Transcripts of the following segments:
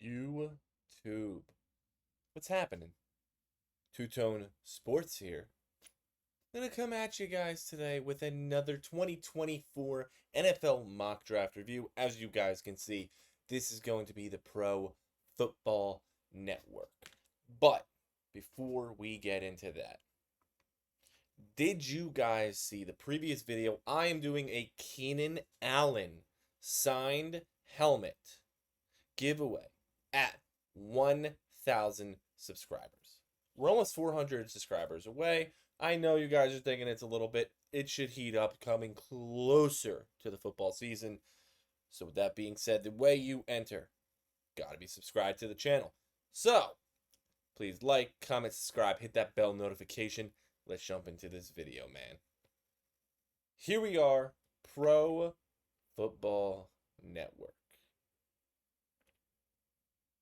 YouTube. What's happening? Two-Tone Sports here. Gonna come at you guys today with another 2024 NFL mock draft review. As you guys can see, this is going to be the Pro Football Network. But before we get into that, did you guys see the previous video? I am doing a Keenan Allen signed helmet giveaway at 1,000 subscribers. We're almost 400 subscribers away. I know you guys are thinking it's a little bit. It should heat up coming closer to the football season. So with that being said, the way you enter, gotta be subscribed to the channel. So, please like, comment, subscribe, hit that bell notification. Let's jump into this video, man. Here we are, Pro Football Network.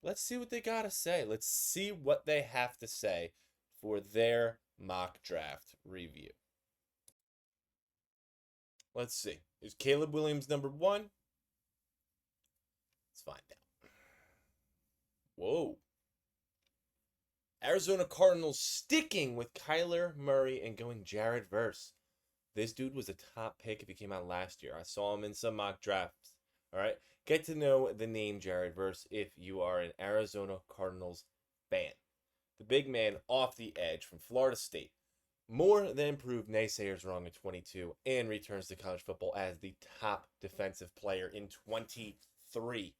Let's see what they got to say. Let's see what they have to say for their mock draft review. Let's see. Is Caleb Williams number 1? Let's find out. Whoa. Arizona Cardinals sticking with Kyler Murray and going Jared Verse. This dude was a top pick if he came out last year. I saw him in some mock drafts. All right. Get to know the name Jared Verse if you are an Arizona Cardinals fan. The big man off the edge from Florida State. More than proved naysayers wrong in 22 and returns to college football as the top defensive player in 23.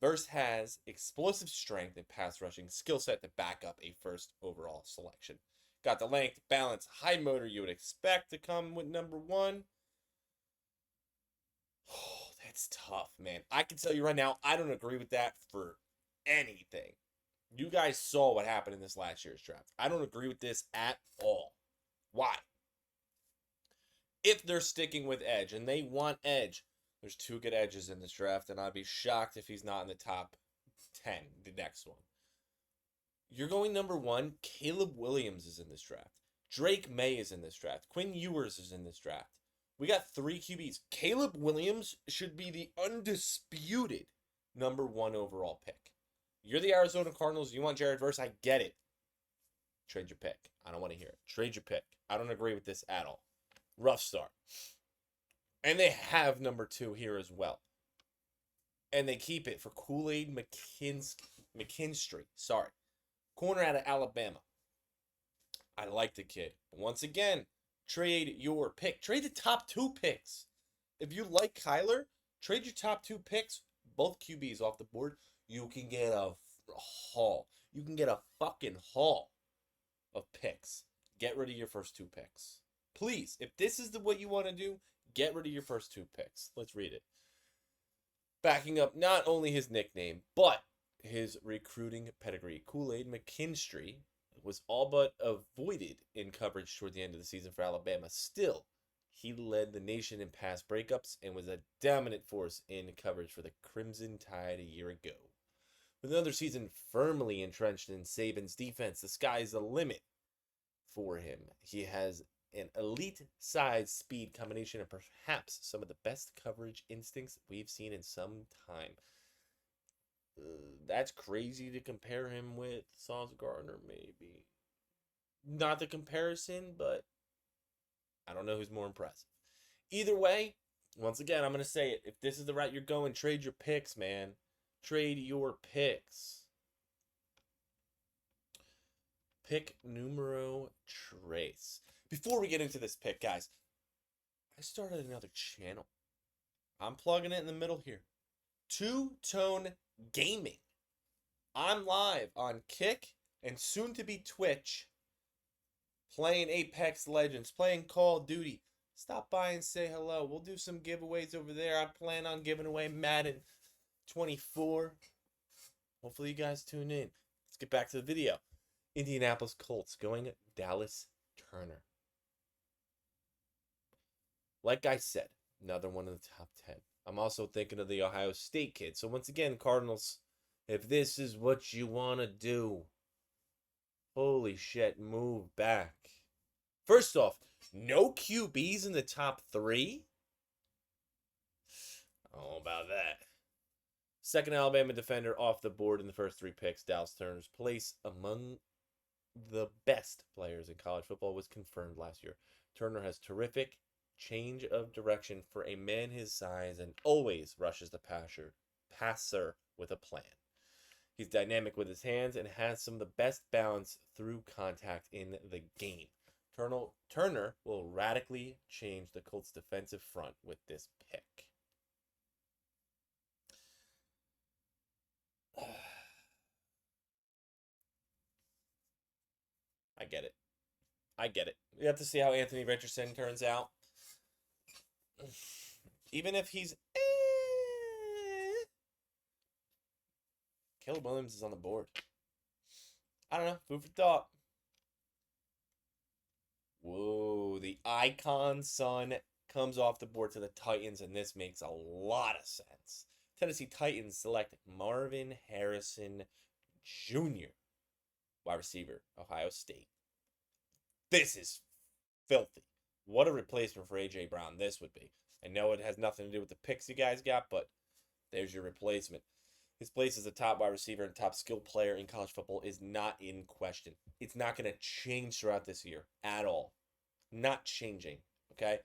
Verse has explosive strength and pass rushing skill set to back up a first overall selection. Got the length, balance, high motor you would expect to come with number 1. Oh, that's tough, man. I can tell you right now, I don't agree with that for anything. You guys saw what happened in this last year's draft. I don't agree with this at all. Why? If they're sticking with edge and they want edge, there's 2 good edges in this draft, and I'd be shocked if he's not in the top 10, the next one. You're going number 1. Caleb Williams is in this draft. Drake May is in this draft. Quinn Ewers is in this draft. We got 3 QBs. Caleb Williams should be the undisputed number 1 overall pick. You're the Arizona Cardinals. You want Jared Verse? I get it. Trade your pick. I don't want to hear it. Trade your pick. I don't agree with this at all. Rough start. And they have number 2 here as well. And they keep it for Kool-Aid McKinstry. Sorry. Corner out of Alabama. I like the kid. But once again, trade your pick. Trade the top 2 picks. If you like Kyler, trade your top 2 picks. Both QBs off the board. You can get a haul. You can get a fucking haul of picks. Get rid of your first 2 picks. Please, if this is what you want to do, get rid of your first 2 picks. Let's read it. Backing up not only his nickname, but his recruiting pedigree. Kool-Aid McKinstry was all but avoided in coverage toward the end of the season for Alabama. Still, he led the nation in pass breakups and was a dominant force in coverage for the Crimson Tide a year ago. With another season firmly entrenched in Saban's defense, the sky's the limit for him. He has an elite size speed combination and perhaps some of the best coverage instincts we've seen in some time. That's crazy to compare him with Sauce Gardner, maybe. Not the comparison, but I don't know who's more impressive. Either way, once again, I'm going to say it. If this is the route you're going, trade your picks, man. Trade your picks. Pick numero tres. Before we get into this pick, guys, I started another channel. I'm plugging it in the middle here. Two-Tone Gaming. I'm live on Kick and soon to be Twitch. Playing Apex Legends, playing Call of Duty. Stop by and say hello. We'll do some giveaways over there. I plan on giving away Madden 24. Hopefully you guys tune in. Let's get back to the video. Indianapolis Colts going Dallas Turner. Like I said, another one in the top 10. I'm also thinking of the Ohio State kid. So once again, Cardinals, if this is what you want to do, holy shit, move back. First off, no QBs in the top 3? I don't know about that. Second Alabama defender off the board in the first 3 picks. Dallas Turner's place among the best players in college football was confirmed last year. Turner has terrific change of direction for a man his size and always rushes the passer with a plan. He's dynamic with his hands and has some of the best balance through contact in the game. Turner will radically change the Colts' defensive front with this pick. I get it. I get it. We have to see how Anthony Richardson turns out. Even if he's Caleb Williams is on the board. I don't know. Food for thought. Whoa, the icon son comes off the board to the Titans, and this makes a lot of sense. Tennessee Titans select Marvin Harrison Jr., wide receiver, Ohio State. This is filthy. What a replacement for A.J. Brown this would be. I know it has nothing to do with the picks you guys got, but there's your replacement. His place as a top wide receiver and top skill player in college football is not in question. It's not going to change throughout this year at all. Not changing, okay?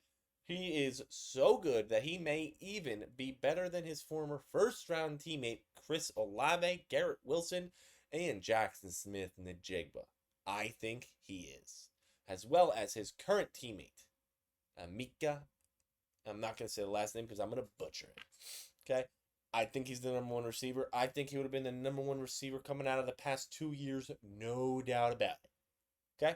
He is so good that he may even be better than his former first-round teammate Chris Olave, Garrett Wilson, and Jackson Smith-Njigba. I think he is. As well as his current teammate, Amika. I'm not going to say the last name because I'm going to butcher it, okay? I think he's the number one receiver. I think he would have been the number one receiver coming out of the past 2 years. No doubt about it. Okay?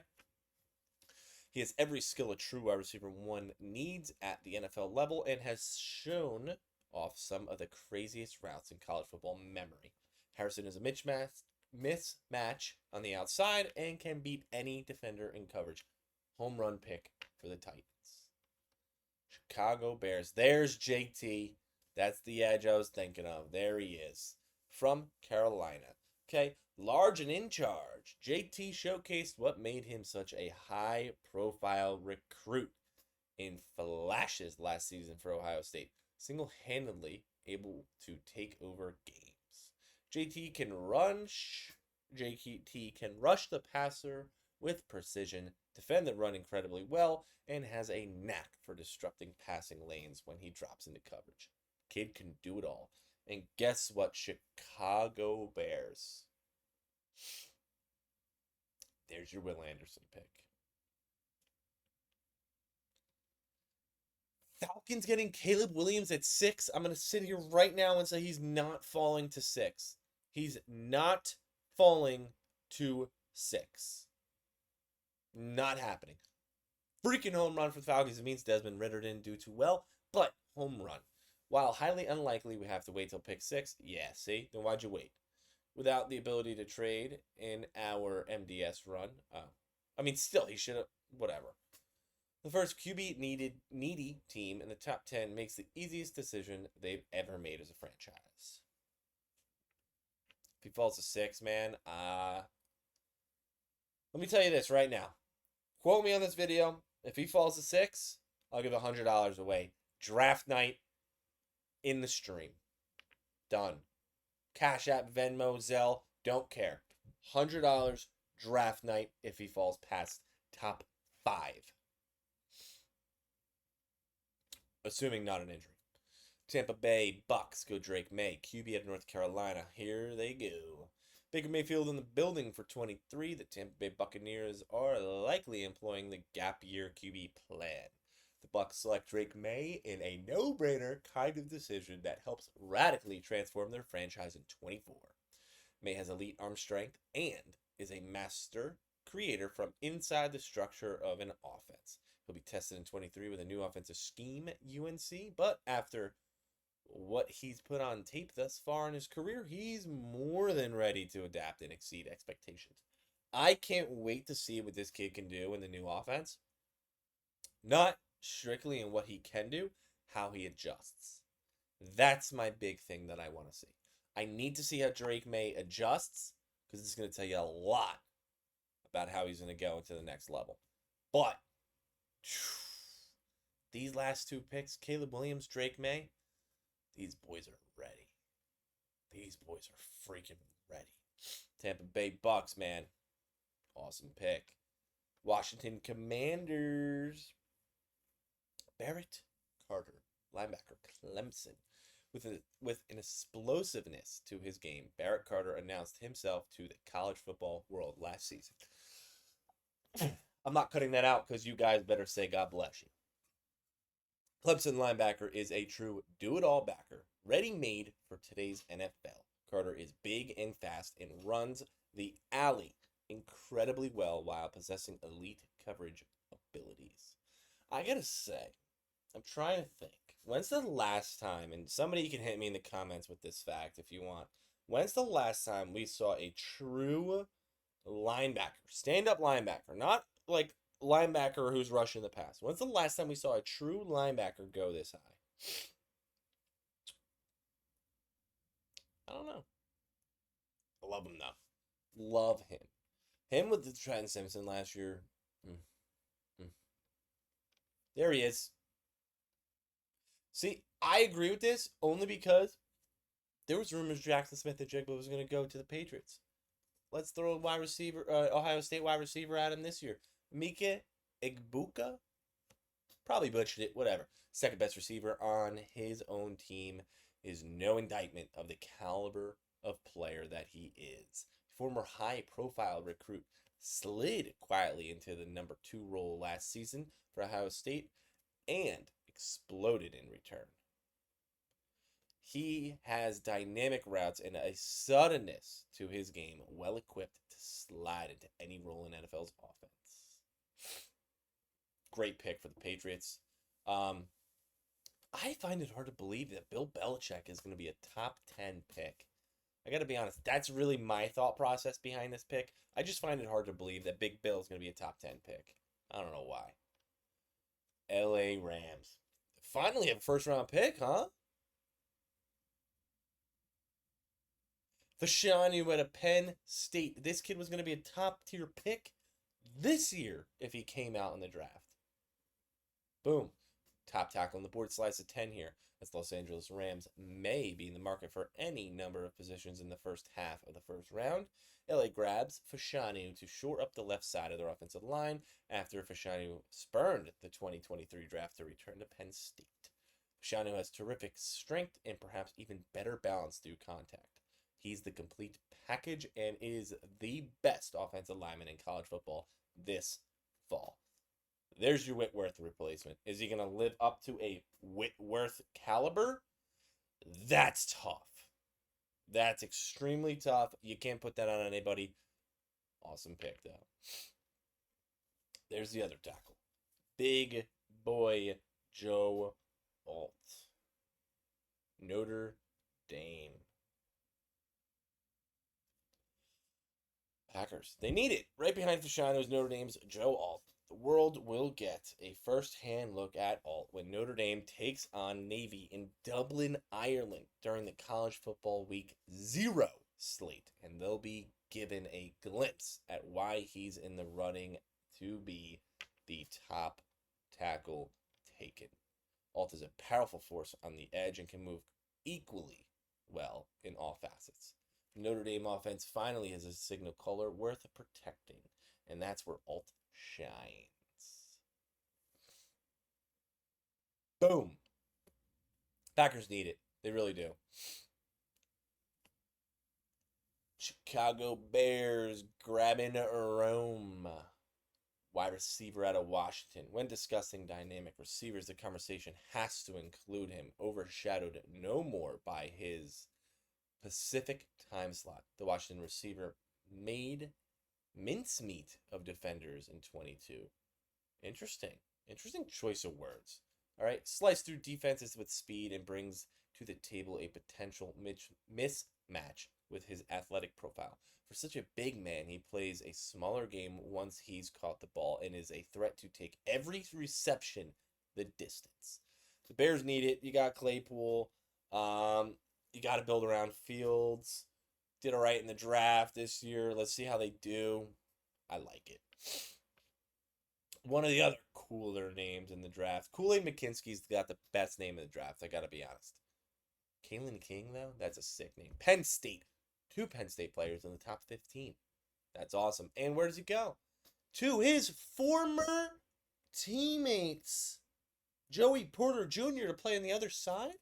He has every skill a true wide receiver one needs at the NFL level and has shown off some of the craziest routes in college football memory. Harrison is a mismatch on the outside and can beat any defender in coverage. Home run pick for the Titans. Chicago Bears. There's JT. That's the edge I was thinking of. There he is. From Carolina. Okay, large and in charge. JT showcased what made him such a high-profile recruit in flashes last season for Ohio State. Single-handedly able to take over games. JT can rush the passer with precision, defend the run incredibly well, and has a knack for disrupting passing lanes when he drops into coverage. Kid can do it all. And guess what, Chicago Bears? There's your Will Anderson pick. Falcons getting Caleb Williams at 6. I'm going to sit here right now and say he's not falling to 6. He's not falling to 6. Not happening. Freaking home run for the Falcons. It means Desmond Ridder didn't do too well, but home run. While highly unlikely we have to wait till pick 6, yeah, see? Then why'd you wait? Without the ability to trade in our MDS run. Still, he should have, whatever. The first QB needy team in the top 10 makes the easiest decision they've ever made as a franchise. If he falls to 6, man, let me tell you this right now. Quote me on this video. If he falls to 6, I'll give $100 away. Draft night in the stream. Done. Cash App, Venmo, Zelle, don't care. $100 draft night if he falls past top 5. Assuming not an injury. Tampa Bay Bucks go Drake May, QB of North Carolina. Here they go. Baker Mayfield in the building for 23. The Tampa Bay Buccaneers are likely employing the gap year QB plan. The Bucs select Drake May in a no-brainer kind of decision that helps radically transform their franchise in 24. May has elite arm strength and is a master creator from inside the structure of an offense. He'll be tested in 23 with a new offensive scheme at UNC, but after what he's put on tape thus far in his career, he's more than ready to adapt and exceed expectations. I can't wait to see what this kid can do in the new offense. Not strictly in what he can do, how he adjusts. That's my big thing that I want to see. I need to see how Drake May adjusts, because it's going to tell you a lot about how he's going to go into the next level. But these last 2 picks, Caleb Williams, Drake May, these boys are ready. These boys are freaking ready. Tampa Bay Bucks, man. Awesome pick. Washington Commanders. Barrett Carter, linebacker, Clemson. With an explosiveness to his game, Barrett Carter announced himself to the college football world last season. I'm not cutting that out because you guys better say God bless you. Clemson linebacker is a true do-it-all backer, ready-made for today's NFL. Carter is big and fast and runs the alley incredibly well while possessing elite coverage abilities. I gotta say, I'm trying to think. When's the last time, and somebody can hit me in the comments with this fact if you want. When's the last time we saw a true linebacker, stand-up linebacker, not like linebacker who's rushing the pass. When's the last time we saw a true linebacker go this high? I don't know. I love him though. Love him. Him with the Trent Simpson last year. Mm, mm. There he is. See, I agree with this only because there was rumors Jackson Smith-Njigba was going to go to the Patriots. Let's throw a wide receiver, Ohio State wide receiver at him this year. Mika Egbuka? Probably butchered it, whatever. Second best receiver on his own team is no indictment of the caliber of player that he is. Former high-profile recruit slid quietly into the number 2 role last season for Ohio State and exploded in return. He has dynamic routes and a suddenness to his game, well equipped to slide into any role in NFL's offense. Great pick for the Patriots. I find it hard to believe that Bill Belichick is going to be a top 10 pick. I got to be honest, that's really my thought process behind this pick. I just find it hard to believe that Big Bill is going to be a top 10 pick. I don't know why. LA Rams. Finally have a first round pick, huh? Fashanu at a Penn State. This kid was going to be a top tier pick this year if he came out in the draft. Boom. Top tackle on the board slides to 10 here. As Los Angeles Rams may be in the market for any number of positions in the first half of the first round. LA grabs Fashanu to shore up the left side of their offensive line after Fashanu spurned the 2023 draft to return to Penn State. Fashanu has terrific strength and perhaps even better balance through contact. He's the complete package and is the best offensive lineman in college football this fall. There's your Whitworth replacement. Is he going to live up to a Whitworth caliber? That's tough. That's extremely tough. You can't put that on anybody. Awesome pick, though. There's the other tackle. Big boy Joe Alt. Notre Dame. Packers. They need it. Right behind Fashanu is Notre Dame's Joe Alt. The world will get a first-hand look at Alt when Notre Dame takes on Navy in Dublin, Ireland during the College Football Week 0 slate. And they'll be given a glimpse at why he's in the running to be the top tackle taken. Alt is a powerful force on the edge and can move equally well in all facets. Notre Dame offense finally has a signal color worth protecting, and that's where Alt shines. Boom. Packers need it. They really do. Chicago Bears grabbing Rome. Wide receiver out of Washington. When discussing dynamic receivers, the conversation has to include him, overshadowed no more by his Pacific time slot. The Washington receiver made mincemeat of defenders in 22. Interesting. Interesting choice of words. All right. Slice through defenses with speed and brings to the table a potential mismatch with his athletic profile. For such a big man, he plays a smaller game once he's caught the ball and is a threat to take every reception the distance. The Bears need it. You got Claypool. You got to build around Fields. Did all right in the draft this year. Let's see how they do. I like it. One of the other cooler names in the draft. Kool-Aid McKinstry's got the best name in the draft. I got to be honest. Kalen King, though, that's a sick name. Penn State. 2 Penn State players in the top 15. That's awesome. And where does he go? To his former teammates. Joey Porter Jr. to play on the other side?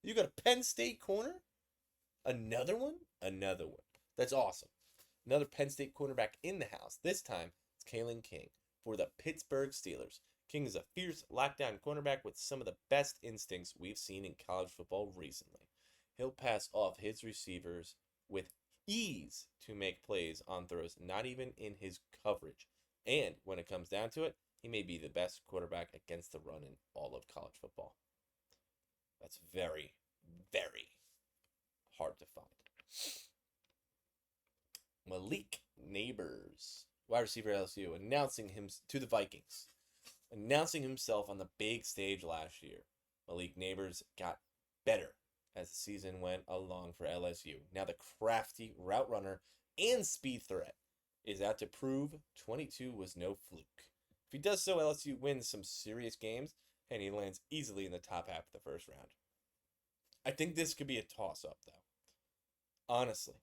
You got a Penn State corner? Another one? Another one. That's awesome. Another Penn State cornerback in the house. This time, it's Kalen King for the Pittsburgh Steelers. King is a fierce lockdown cornerback with some of the best instincts we've seen in college football recently. He'll pass off his receivers with ease to make plays on throws not even in his coverage. And when it comes down to it, he may be the best quarterback against the run in all of college football. That's very, very hard to find. Malik Neighbors, wide receiver LSU, announcing him to the Vikings, announcing himself on the big stage last year. Malik Neighbors got better as the season went along for LSU. Now the crafty route runner and speed threat is out to prove 22 was no fluke. If he does so, LSU wins some serious games, and he lands easily in the top half of the first round. I think this could be a toss-up, though. Honestly.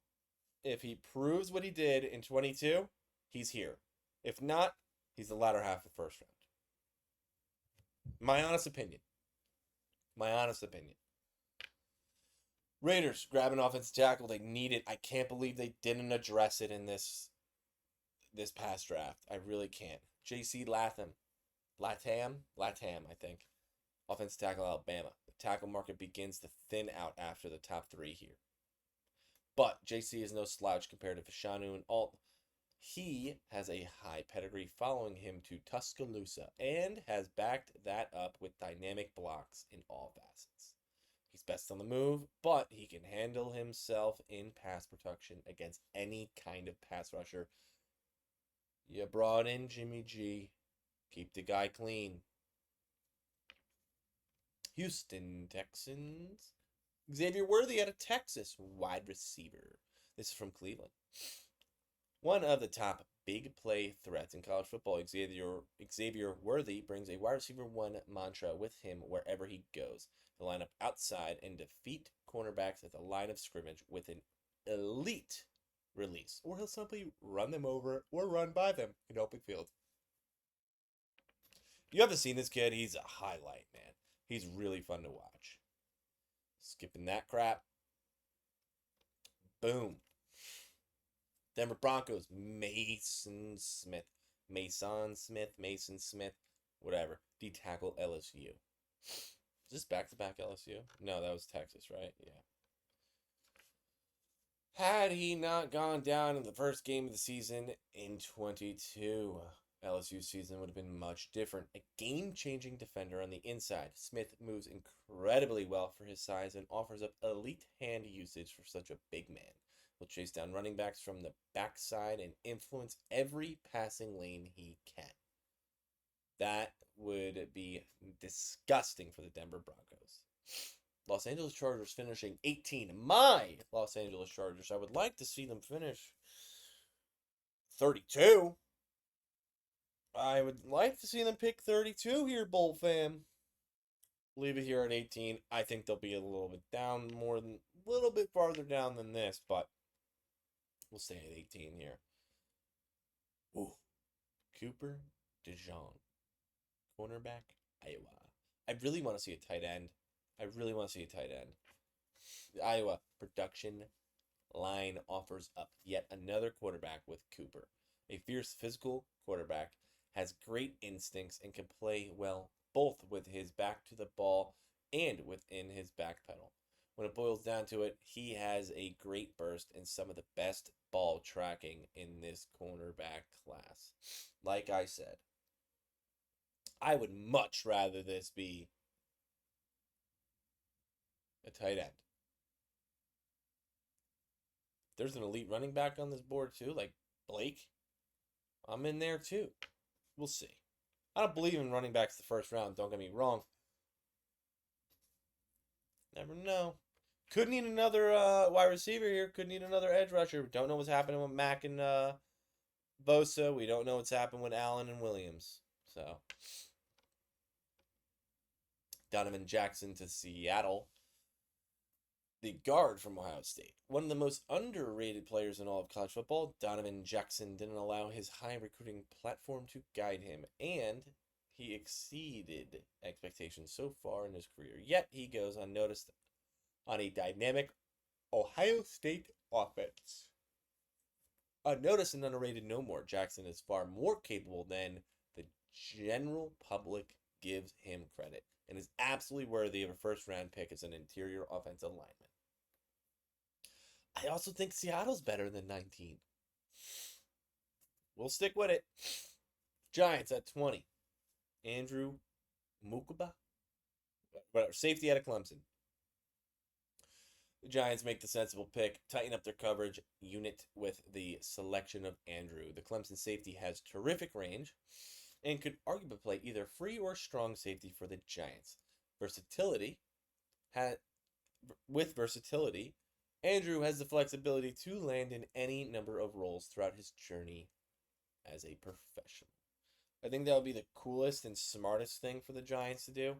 If he proves what he did in 22, he's here. If not, he's the latter half of the first round. My honest opinion. Raiders grab an offensive tackle. They need it. I can't believe they didn't address it in this past draft. I really can't. J.C. Latham, I think. Offensive tackle, Alabama. The tackle market begins to thin out after the top 3 here. But JC is no slouch compared to Fashanu and Alt. He has a high pedigree following him to Tuscaloosa and has backed that up with dynamic blocks in all facets. He's best on the move, but he can handle himself in pass protection against any kind of pass rusher. You brought in Jimmy G. Keep the guy clean. Houston Texans. Xavier Worthy out of Texas, wide receiver. This is from Cleveland. One of the top big play threats in college football, Xavier Worthy brings a wide receiver 1 mantra with him wherever he goes. He'll line up outside and defeat cornerbacks at the line of scrimmage with an elite release. Or he'll simply run them over or run by them in open field. You haven't seen this kid, he's a highlight, man. He's really fun to watch. Skipping that crap. Boom. Denver Broncos, Mason Smith, whatever. D-tackle LSU. Is this back-to-back LSU? No, that was Texas, right? Yeah. Had he not gone down in the first game of the season in 22, LSU's season would have been much different. A game-changing defender on the inside. Smith moves incredibly well for his size and offers up elite hand usage for such a big man. He'll chase down running backs from the backside and influence every passing lane he can. That would be disgusting for the Denver Broncos. Los Angeles Chargers finishing 18. My Los Angeles Chargers. I would like to see them finish 32. I would like to see them pick 32 here, Bull fam. Leave it here at 18. I think they'll be a little bit down, a little bit farther down than this, but we'll stay at 18 here. Ooh. Cooper DeJean. Cornerback, Iowa. I really want to see a tight end. The Iowa production line offers up yet another quarterback with Cooper. A fierce physical quarterback, has great instincts, and can play well both with his back to the ball and within his back pedal. When it boils down to it, he has a great burst and some of the best ball tracking in this cornerback class. Like I said, I would much rather this be a tight end. There's an elite running back on this board too, like Blake. I'm in there too. We'll see. I don't believe in running backs the first round, don't get me wrong. Never know. Could need another wide receiver here. Could need another edge rusher. Don't know what's happening with Mack and Bosa. We don't know what's happening with Allen and Williams. So, Donovan Jackson to Seattle. The guard from Ohio State, one of the most underrated players in all of college football, Donovan Jackson didn't allow his high recruiting platform to guide him, and he exceeded expectations so far in his career. Yet he goes unnoticed on a dynamic Ohio State offense. Unnoticed and underrated no more. Jackson is far more capable than the general public gives him credit and is absolutely worthy of a first round pick as an interior offensive lineman. I also think Seattle's better than 19. We'll stick with it. Giants at 20. Andrew Mukuba, whatever, safety out of Clemson. The Giants make the sensible pick, tighten up their coverage unit with the selection of Andrew. The Clemson safety has terrific range and could arguably play either free or strong safety for the Giants. Versatility with versatility, Andrew has the flexibility to land in any number of roles throughout his journey as a professional. I think that would be the coolest and smartest thing for the Giants to do.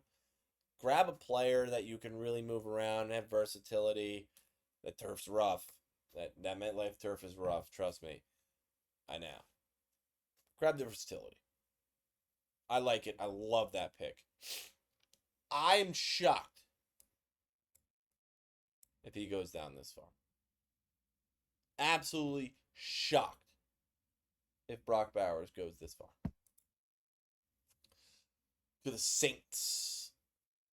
Grab a player that you can really move around and have versatility. The turf's rough. That MetLife turf is rough, trust me. I know. Grab the versatility. I like it. I love that pick. I'm shocked if he goes down this far. Absolutely shocked if Brock Bowers goes this far. To the Saints.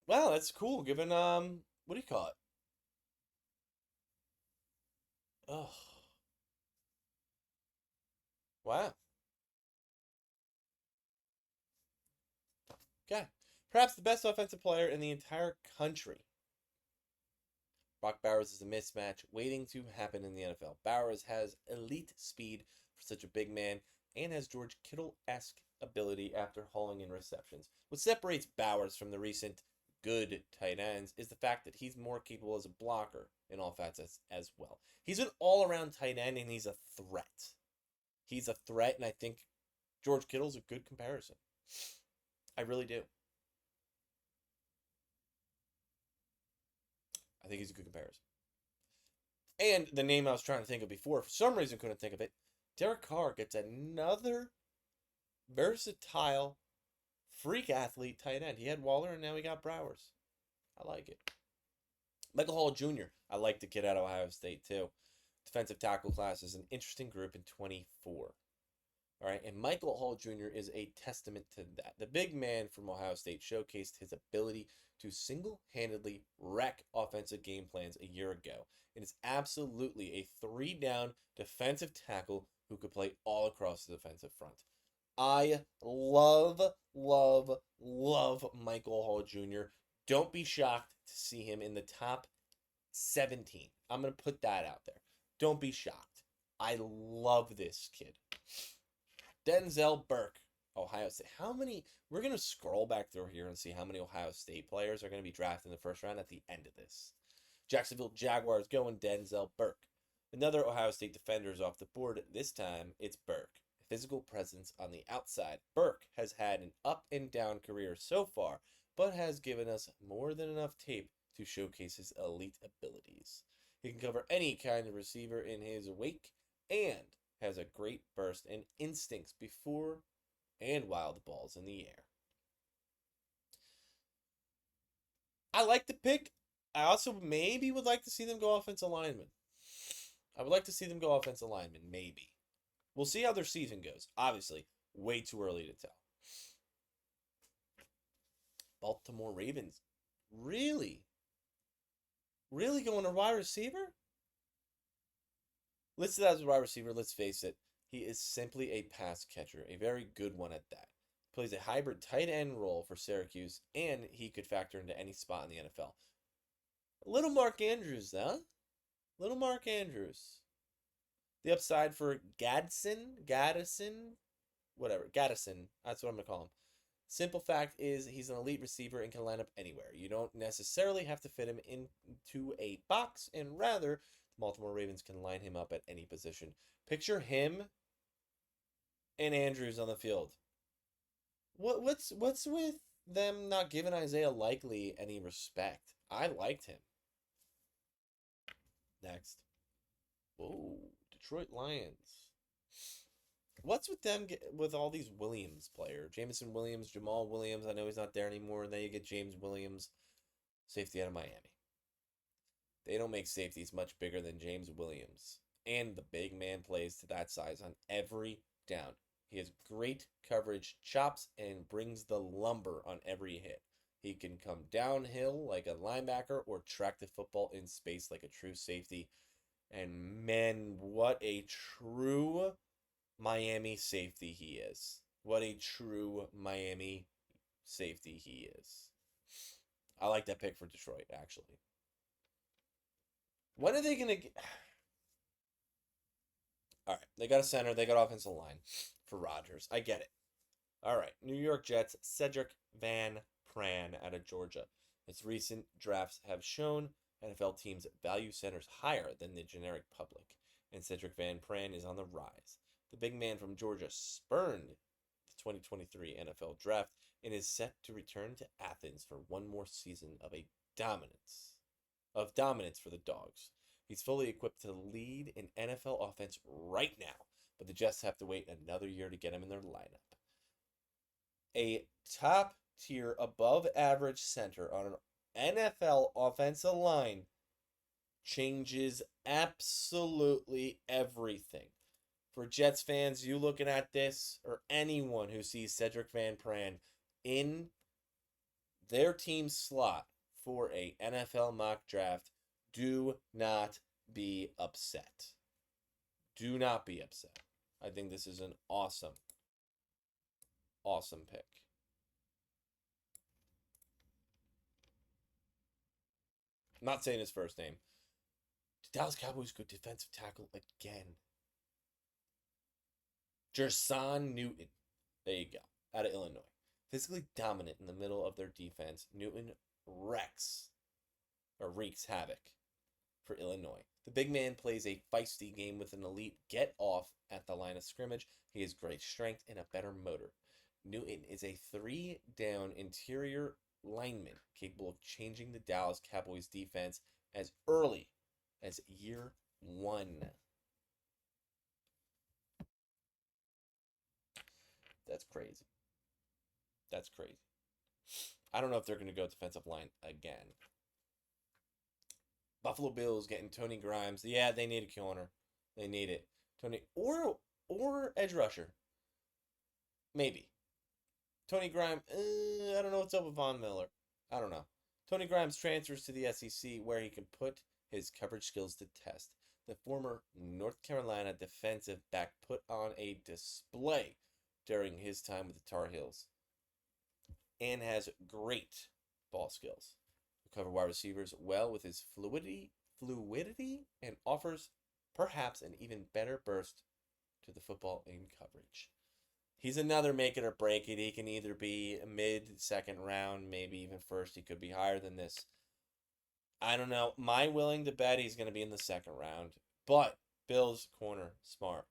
Well, that's cool, given, what do you call it? Oh. Wow. Okay. Perhaps the best offensive player in the entire country. Brock Bowers is a mismatch waiting to happen in the NFL. Bowers has elite speed for such a big man and has George Kittle-esque ability after hauling in receptions. What separates Bowers from the recent good tight ends is the fact that he's more capable as a blocker in all facets as well. He's an all-around tight end, and he's a threat. He's a threat, and I think George Kittle's a good comparison. I really do. I think he's a good comparison. And the name I was trying to think of before, for some reason couldn't think of it, Derek Carr gets another versatile freak athlete tight end. He had Waller, and now he got Bowers. I like it. Michael Hall Jr., I like the kid out of Ohio State, too. Defensive tackle class is an interesting group in 24. All right, and Michael Hall Jr. is a testament to that. The big man from Ohio State showcased his ability to single-handedly wreck offensive game plans a year ago. It is absolutely a three-down defensive tackle who could play all across the defensive front. I love, love, love Michael Hall Jr. Don't be shocked to see him in the top 17. I'm going to put that out there. Don't be shocked. I love this kid. Denzel Burke, Ohio State. How many? We're going to scroll back through here and see how many Ohio State players are going to be drafted in the first round at the end of this. Jacksonville Jaguars going Denzel Burke. Another Ohio State defender is off the board. This time, it's Burke. Physical presence on the outside. Burke has had an up and down career so far, but has given us more than enough tape to showcase his elite abilities. He can cover any kind of receiver in his wake and has a great burst and instincts before and while the ball's in the air. I like the pick. I also maybe would like to see them go offensive lineman. I would like to see them go offensive lineman, maybe. We'll see how their season goes. Obviously, way too early to tell. Baltimore Ravens. Really? Really going to wide receiver? Listed as a wide receiver, let's face it, he is simply a pass catcher, a very good one at that. Plays a hybrid tight end role for Syracuse, and he could factor into any spot in the NFL. Little Mark Andrews, huh? Little Mark Andrews. The upside for Gaddison, whatever, Gaddison, that's what I'm going to call him. Simple fact is he's an elite receiver and can line up anywhere. You don't necessarily have to fit him into a box, and rather, the Baltimore Ravens can line him up at any position. Picture him and Andrews on the field. What's with them not giving Isaiah Likely any respect? I liked him. Next. Oh, Detroit Lions. What's with them with all these Williams players? Jameson Williams, Jamal Williams. I know he's not there anymore. And then you get James Williams, safety out of Miami. They don't make safeties much bigger than James Williams. And the big man plays to that size on every down. He has great coverage, chops, and brings the lumber on every hit. He can come downhill like a linebacker or track the football in space like a true safety. And man, what a true Miami safety he is. What a true Miami safety he is. I like that pick for Detroit, actually. When are they going to get... All right, they got a center. They got offensive line for Rodgers. I get it. All right, New York Jets, Cedric Van Pran out of Georgia. Its recent drafts have shown NFL teams value centers higher than the generic public, and Cedric Van Pran is on the rise. The big man from Georgia spurned the 2023 NFL draft and is set to return to Athens for one more season of dominance for the Dogs. He's fully equipped to lead an NFL offense right now, but the Jets have to wait another year to get him in their lineup. A top tier, above average center on an NFL offensive line changes absolutely everything. For Jets fans, you looking at this, or anyone who sees Cedric Van Pran in their team slot for a NFL mock draft, do not be upset. Do not be upset. I think this is an awesome, awesome pick. I'm not saying his first name. The Dallas Cowboys go defensive tackle again. Jerson Newton. There you go. Out of Illinois. Physically dominant in the middle of their defense, Newton wreaks havoc for Illinois. The big man plays a feisty game with an elite get off at the line of scrimmage. He has great strength and a better motor. Newton is a 3-down interior lineman capable of changing the Dallas Cowboys defense as early as year 1. That's crazy. That's crazy. I don't know if they're going to go defensive line again. Buffalo Bills getting Tony Grimes. Yeah, they need a corner. They need it. Tony or edge rusher. Maybe. Tony Grimes. I don't know what's up with Von Miller. I don't know. Tony Grimes transfers to the SEC where he can put his coverage skills to test. The former North Carolina defensive back put on a display during his time with the Tar Heels and has great ball skills. Will cover wide receivers well with his fluidity, and offers perhaps an even better burst to the football in coverage. He's another make it or break it. He can either be mid second round, maybe even first. He could be higher than this. I don't know. My willing to bet he's going to be in the second round. But Bills corner, smart.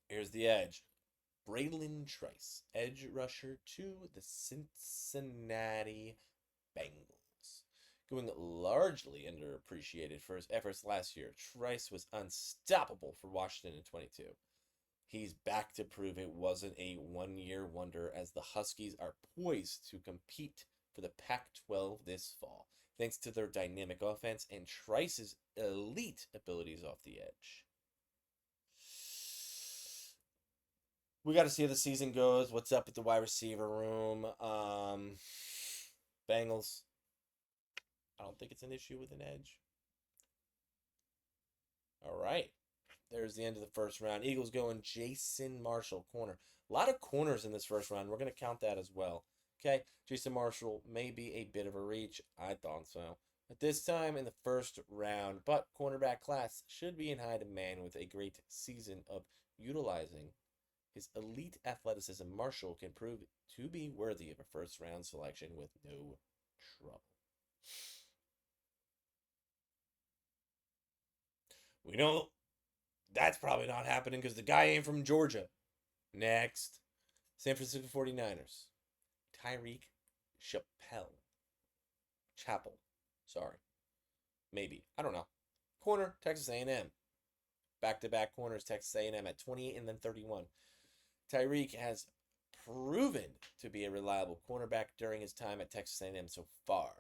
Here's the edge. Braylon Trice, edge rusher to the Cincinnati Bengals. Going largely underappreciated for his efforts last year, Trice was unstoppable for Washington in 22. He's back to prove it wasn't a one-year wonder as the Huskies are poised to compete for the Pac-12 this fall, thanks to their dynamic offense and Trice's elite abilities off the edge. We got to see how the season goes. What's up with the wide receiver room? Bengals. I don't think it's an issue with an edge. All right. There's the end of the first round. Eagles going Jason Marshall, corner. A lot of corners in this first round. We're going to count that as well. Okay, Jason Marshall may be a bit of a reach. I thought so. At this time in the first round, but cornerback class should be in high demand with a great season of utilizing his elite athleticism. Marshall can prove to be worthy of a first round selection with no trouble. We know that's probably not happening because the guy ain't from Georgia. Next, San Francisco 49ers. Tyreek Chapel. Sorry. Maybe. I don't know. Corner, Texas A&M. Back-to-back corners, Texas A&M at 28 and then 31. Tyreek has proven to be a reliable cornerback during his time at Texas A&M so far.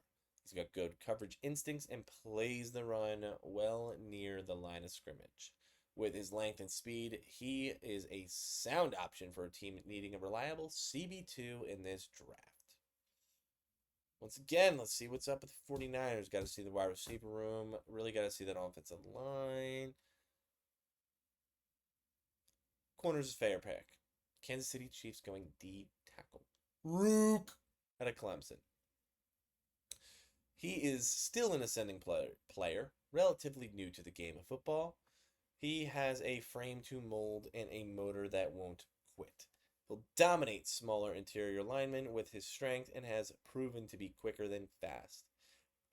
He's got good coverage instincts and plays the run well near the line of scrimmage. With his length and speed, he is a sound option for a team needing a reliable CB2 in this draft. Once again, let's see what's up with the 49ers. Got to see the wide receiver room. Really got to see that offensive line. Corners is fair pick. Kansas City Chiefs going D tackle. Rook out of Clemson. He is still an ascending player, relatively new to the game of football. He has a frame to mold and a motor that won't quit. He'll dominate smaller interior linemen with his strength and has proven to be quicker than fast.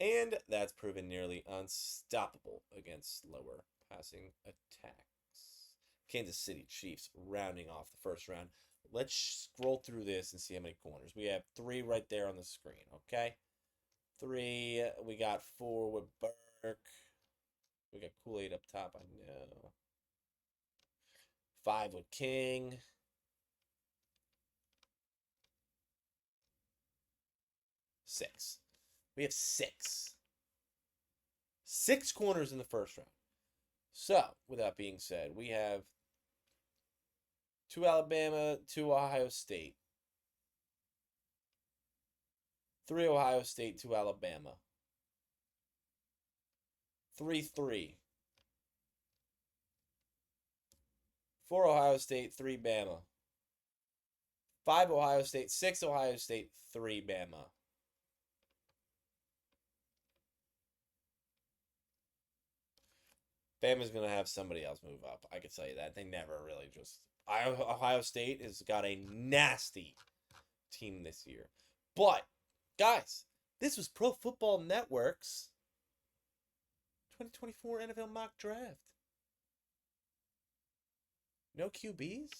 And that's proven nearly unstoppable against slower passing attacks. Kansas City Chiefs rounding off the first round. Let's scroll through this and see how many corners. We have 3 right there on the screen, okay? 3. We got 4 with Burke. We got Kool-Aid up top, I know. 5 with King. 6. We have 6. 6 corners in the first round. So, with that being said, we have 2 Alabama, 2 Ohio State. 3 Ohio State, 2 Alabama. 3-3. 4 Ohio State, 3 Bama. 5 Ohio State, 6 Ohio State, 3 Bama. Bama's going to have somebody else move up. I can tell you that. They never really just... Ohio State has got a nasty team this year. But, guys, this was Pro Football Network's 2024 NFL Mock Draft. No QBs?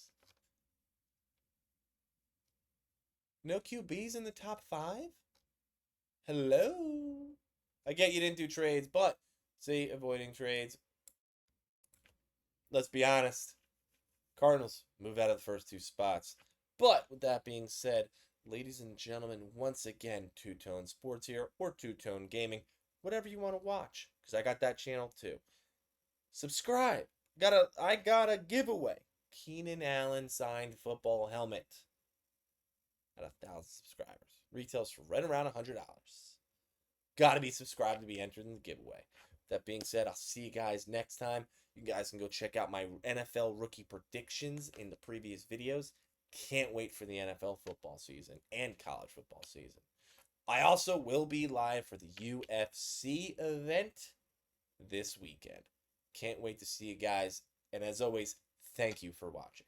No QBs in the top 5? Hello? I get you didn't do trades, but, see, avoiding trades. Let's be honest. Cardinals move out of the first 2 spots. But with that being said, ladies and gentlemen, once again, Two-Tone Sports here, or Two-Tone Gaming, whatever you want to watch, because I got that channel too. Subscribe. I got a giveaway. Keenan Allen signed football helmet at 1,000 subscribers. Retails for right around $100. Got to be subscribed to be entered in the giveaway. That being said, I'll see you guys next time. You guys can go check out my NFL rookie predictions in the previous videos. Can't wait for the NFL football season and college football season. I also will be live for the UFC event this weekend. Can't wait to see you guys. And as always, thank you for watching.